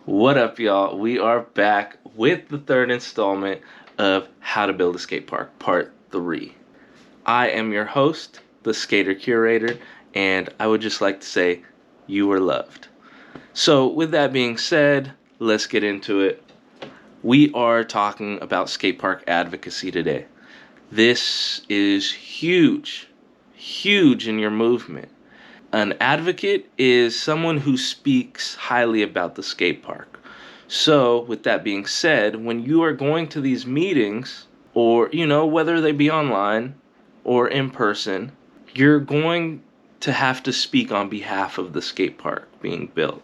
What up, y'all? We are back with the third installment of How to Build a Skate Park, Part 3. I am your host, the SkaterCurator, and I would just like to say you are loved. So, with that being said, let's get into it. We are talking about skate park advocacy today. This is huge, huge in your movement. An advocate is someone who speaks highly about the skate park. So, with that being said, when you are going to these meetings, or, whether they be online or in person, you're going to have to speak on behalf of the skate park being built.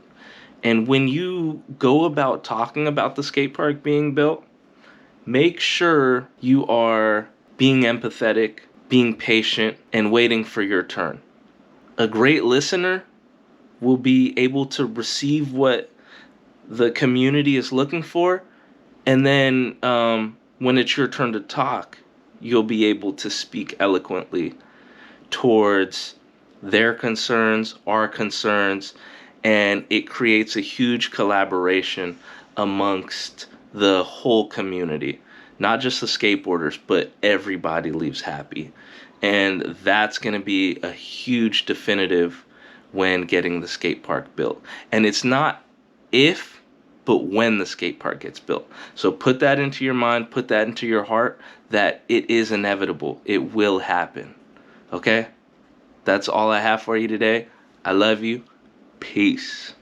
And when you go about talking about the skate park being built, make sure you are being empathetic, being patient, and waiting for your turn. A great listener will be able to receive what the community is looking for, and then when it's your turn to talk, you'll be able to speak eloquently towards their concerns, our concerns, and it creates a huge collaboration amongst the whole community. Not just the skateboarders, but everybody leaves happy. And that's going to be a huge definitive when getting the skate park built. And it's not if, but when the skate park gets built. So put that into your mind, put that into your heart, that it is inevitable. It will happen. Okay? That's all I have for you today. I love you. Peace.